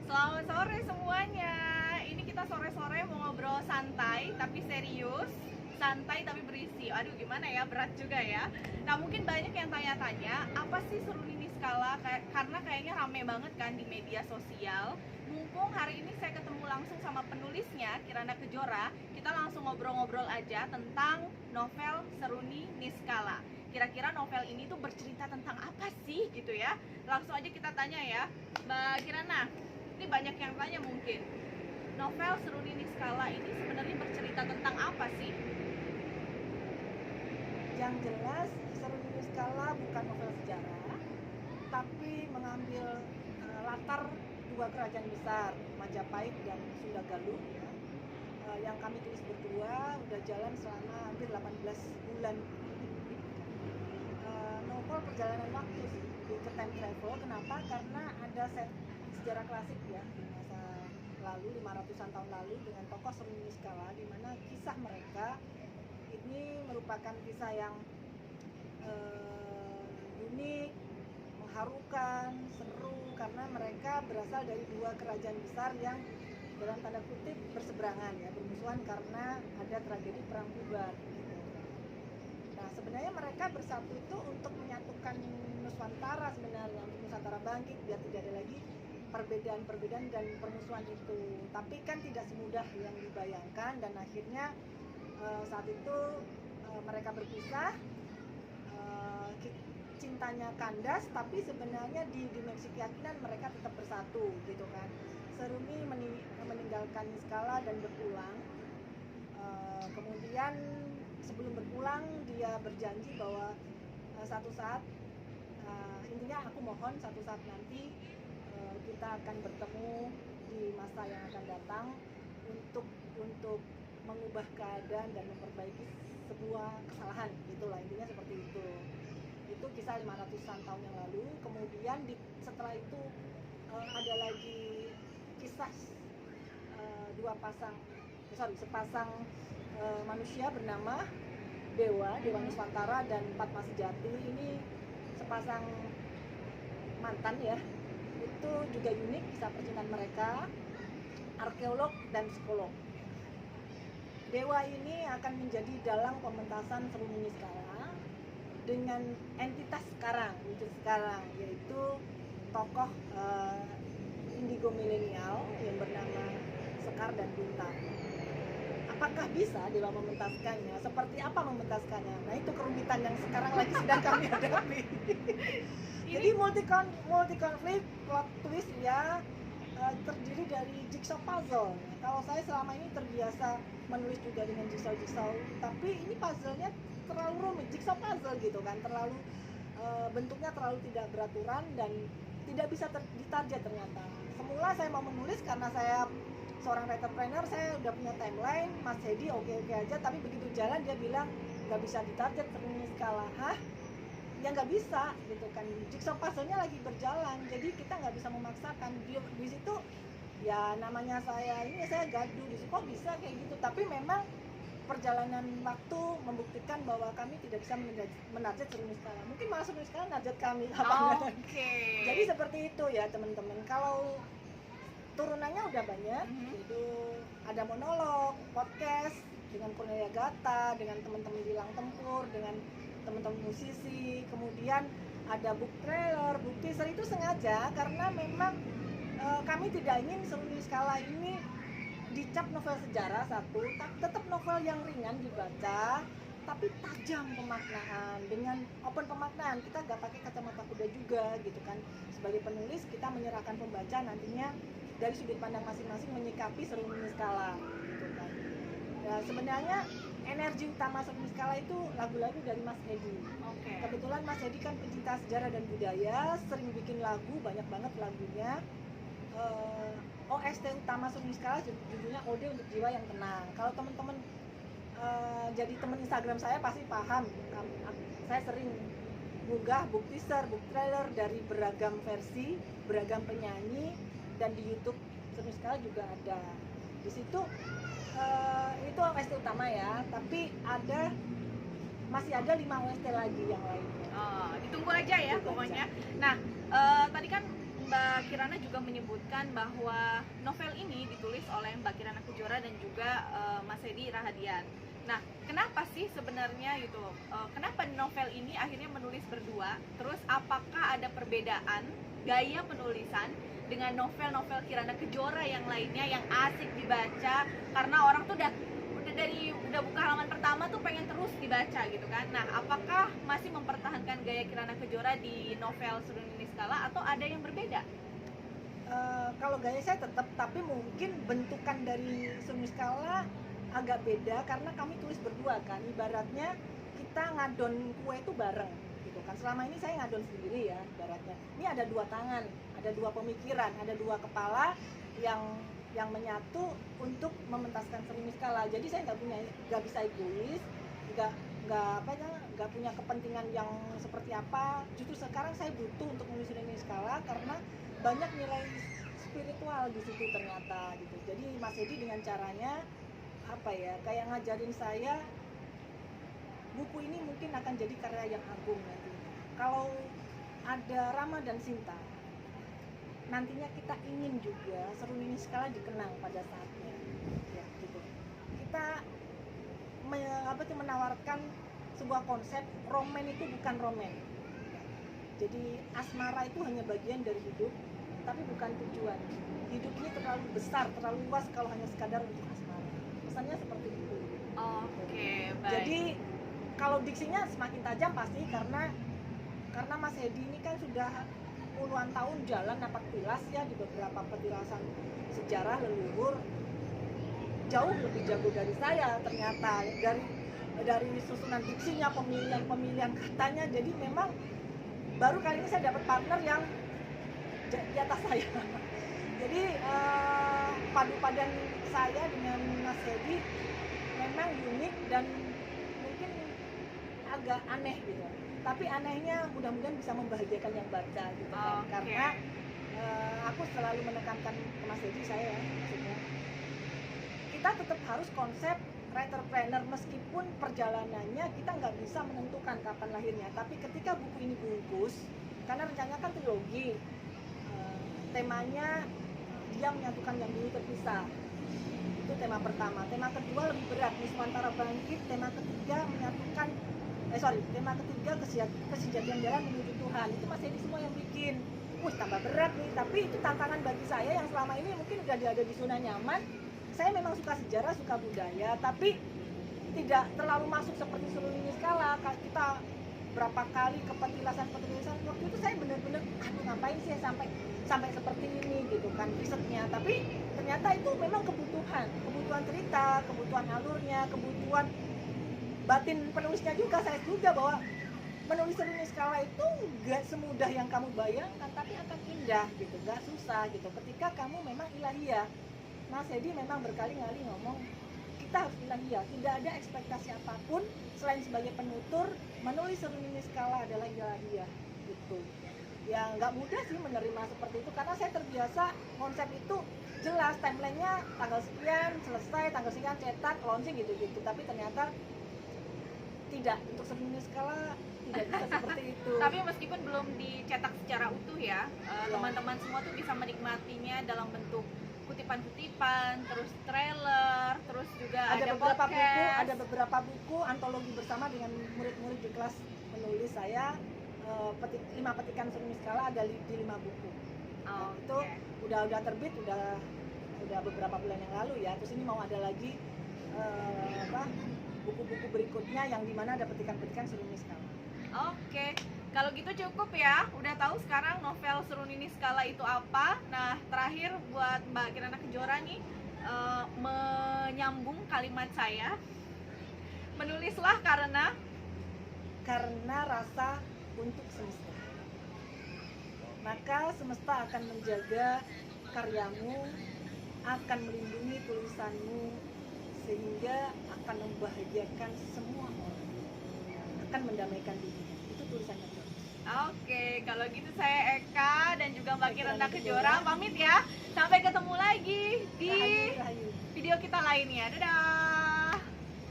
Selamat sore semuanya. Ini kita sore-sore mau ngobrol santai tapi serius, santai tapi berisi. Aduh gimana ya, berat juga ya. Nah mungkin banyak yang tanya-tanya, apa sih Seruni Niskala? Karena kayaknya rame banget kan di media sosial. Mumpung hari ini saya ketemu langsung sama penulisnya, Kirana Kejora, kita langsung ngobrol-ngobrol aja tentang novel Seruni Niskala. Kira-kira novel ini tuh bercerita tentang apa sih gitu ya? Langsung aja kita tanya ya, Mbak Kirana. Ini banyak yang tanya mungkin, novel Seruni Niskala ini sebenarnya bercerita tentang apa sih? Yang jelas Seruni Niskala bukan novel sejarah, tapi mengambil latar dua kerajaan besar, Majapahit dan Sunda Galuh ya. Yang kami tulis berdua udah jalan selama hampir 18 bulan. Novel perjalanan waktu sih, ke time travel. Kenapa? Karena ada set sejarah klasik ya di masa lalu, 500-an tahun lalu, dengan tokoh Seruni Niskala, di mana kisah mereka ini merupakan kisah yang unik, mengharukan, seru, karena mereka berasal dari dua kerajaan besar yang dalam tanda kutip berseberangan ya, bermusuhan karena ada tragedi perang bubar gitu. Nah sebenarnya mereka bersatu itu untuk menyatukan Nusantara, sebenarnya untuk Nusantara bangkit biar tidak ada lagi perbedaan-perbedaan dan permusuhan itu. Tapi kan tidak semudah yang dibayangkan, dan akhirnya saat itu mereka berpisah, cintanya kandas, tapi sebenarnya di dimensi keyakinan mereka tetap bersatu gitu kan. Seruni meninggalkan Niskala dan berpulang. Kemudian sebelum berpulang dia berjanji bahwa satu saat, intinya aku mohon satu saat nanti kita akan bertemu di masa yang akan datang untuk mengubah keadaan dan memperbaiki sebuah kesalahan, itulah intinya seperti itu. Itu kisah 500-an tahun yang lalu. Kemudian setelah itu ada lagi kisah sepasang manusia bernama Dewa Nuswantara dan Padma Sejati. Ini sepasang mantan ya. Itu juga unik kisah percintaan mereka, arkeolog dan psikolog. Dewa ini akan menjadi dalang pementasan Seruni Niskala dengan entitas sekarang, wujud sekarang, yaitu tokoh indigo milenial yang bernama Sekar dan Bintang. Apakah bisa Dewa mementaskannya? Seperti apa mementaskannya? Nah itu kerumitan yang sekarang lagi sedang kami hadapi. Jadi multi konflik, plot twist ya, terdiri dari jigsaw puzzle. Kalau saya selama ini terbiasa menulis juga dengan jigsaw, tapi ini puzzle-nya terlalu rumit, jigsaw puzzle gitu kan, terlalu bentuknya terlalu tidak beraturan dan tidak bisa ditarget ternyata. Semula saya mau menulis karena saya seorang writer-planner, saya udah punya timeline, Mas Hedi oke aja, tapi begitu jalan dia bilang nggak bisa ditarget Seruni Niskala. Hah? Ya nggak bisa gitu kan, jigsaw puzzle-nya lagi berjalan, jadi kita nggak bisa memaksakan. Di situ ya namanya saya gaduh di situ, kok bisa kayak gitu. Tapi memang perjalanan waktu membuktikan bahwa kami tidak bisa menarget Seruni Niskala, mungkin malah Seruni Niskala narget kami. Jadi seperti itu ya teman-teman. Kalau turunannya udah banyak, itu ada monolog, podcast dengan Cornelia Gata, dengan teman-teman di Lang Tempur, dengan teman-teman musisi, kemudian ada book trailer, book teaser. Itu sengaja karena memang kami tidak ingin Seruni Niskala ini dicap novel sejarah satu, tetap novel yang ringan dibaca, tapi tajam pemaknaan, dengan open pemaknaan. Kita nggak pakai kacamata kuda juga gitu kan. Sebagai penulis kita menyerahkan pembaca nantinya dari sudut pandang masing-masing menyikapi Seruni Niskala gitu kan. Ya, sebenarnya energi utama Seruni Niskala itu lagu-lagu dari Mas Hedi. Kebetulan Mas Hedi kan pecinta sejarah dan budaya, sering bikin lagu, banyak banget lagunya. OST utama Seruni Niskala judulnya Ode untuk Jiwa yang Tenang. Kalau teman-teman jadi teman Instagram saya pasti paham. Saya sering munggah book teaser, book trailer dari beragam versi, beragam penyanyi, dan di YouTube Seruni Niskala juga ada. Di situ itu OST utama ya, tapi masih ada 5 OST lagi yang lainnya. Ditunggu aja ya pokoknya. Nah, tadi kan Mbak Kirana juga menyebut menyebutkan bahwa novel ini ditulis oleh Mbak Kirana Kejora dan juga Mas Edi Rahadian. Nah, kenapa sih sebenarnya gitu? Kenapa novel ini akhirnya menulis berdua? Terus apakah ada perbedaan gaya penulisan dengan novel-novel Kirana Kejora yang lainnya yang asik dibaca karena orang tuh udah buka halaman pertama tuh pengen terus dibaca gitu kan? Nah, apakah masih mempertahankan gaya Kirana Kejora di novel Seruni Niskala atau ada yang berbeda? Kalau gaya saya tetap, tapi mungkin bentukan dari Seruni Niskala agak beda karena kami tulis berdua kan, ibaratnya kita ngadon kue itu bareng gitu kan. Selama ini saya ngadon sendiri ya ibaratnya. Ini ada dua tangan, ada dua pemikiran, ada dua kepala yang menyatu untuk mementaskan Seruni Niskala. Jadi saya nggak bisa egois, nggak punya kepentingan yang seperti apa. Justru sekarang saya butuh untuk menulis Seruni Niskala karena banyak nilai spiritual di situ ternyata gitu. Jadi Mas Edi dengan caranya apa ya, kayak ngajarin saya buku ini mungkin akan jadi karya yang agung nanti. Kalau ada Rama dan Sinta, nantinya kita ingin juga Seruni Niskala dikenang pada saatnya ya, gitu. Kita menawarkan sebuah konsep roman itu bukan roman. Jadi asmara itu hanya bagian dari hidup, tapi bukan tujuan. Hidup ini terlalu besar, terlalu luas kalau hanya sekadar untuk asmara. Pesannya seperti itu. Oke, baik. Jadi kalau diksinya semakin tajam pasti karena Mas Edi ini kan sudah puluhan tahun jalan napak tilas ya di beberapa petilasan sejarah leluhur, jauh lebih jago dari saya ternyata, dari susunan diksinya, pemilihan katanya. Jadi memang baru kali ini saya dapat partner yang di atas saya. Jadi padu padan saya dengan Mas Edi memang unik dan mungkin agak aneh gitu. Tapi anehnya mudah-mudahan bisa membahagiakan yang baca gitu kan. Okay. Karena aku selalu menekankan ke Mas Edi, saya ya maksudnya, kita tetap harus konsep writerpreneur meskipun perjalanannya kita nggak bisa menentukan kapan lahirnya. Tapi ketika buku ini bungkus, karena rencananya kan trilogi, temanya dia menyatukan yang dulu terpisah. Itu tema pertama. Tema kedua lebih berat, Nuswantara Bangkit. Tema ketiga tema ketiga kesejatian jalan menuju Tuhan. Itu Mas Edi semua yang bikin. Tambah berat nih. Tapi itu tantangan bagi saya yang selama ini mungkin udah ada di zona nyaman. Saya memang suka sejarah, suka budaya, tapi tidak terlalu masuk seperti Seruni Niskala. Kita berapa kali ke petilasan waktu itu saya benar-benar ngapain sih sampai seperti ini gitu kan risetnya. Tapi ternyata itu memang kebutuhan cerita, kebutuhan alurnya, kebutuhan batin penulisnya juga. Saya setuju bahwa menulis Seruni Niskala itu nggak semudah yang kamu bayangkan, tapi akan indah gitu, nggak susah gitu ketika kamu memang ilahiyah. Mas Edi memang berkali-kali ngomong kita harus ilahiyah, tidak ada ekspektasi apapun selain sebagai penutur. Menulis Seruni Niskala adalah ilahiyah gitu. Ya nggak mudah sih menerima seperti itu karena saya terbiasa konsep itu jelas, timelinenya tanggal sekian selesai, tanggal sekian cetak, launching gitu-gitu. Tapi ternyata tidak, untuk Seruni Niskala tidak bisa seperti itu. Tapi meskipun belum dicetak secara utuh ya, teman-teman semua tuh bisa menikmatinya dalam bentuk kutipan-kutipan, terus trailer, terus juga ada podcast. Ada beberapa buku antologi bersama dengan murid-murid di kelas menulis saya. 5 petikan Seruni Niskala ada di 5 buku. Oh, itu udah terbit udah beberapa bulan yang lalu ya. Terus ini mau ada lagi buku-buku berikutnya yang dimana ada petikan-petikan Seruni Niskala. Oke. Kalau gitu cukup ya, udah tahu sekarang novel Seruni Niskala itu apa. Nah, terakhir buat Mbak Kirana Kejora nih, menyambung kalimat saya, menulislah karena rasa untuk semesta. Maka semesta akan menjaga karyamu, akan melindungi tulisanmu, sehingga akan membahagiakan semua orang, akan mendamaikan dunia. Itu tulisannya. Oke, kalau gitu saya Eka dan juga Mbak Kirana Kejora pamit ya. Sampai ketemu lagi di video kita lainnya. Dadah.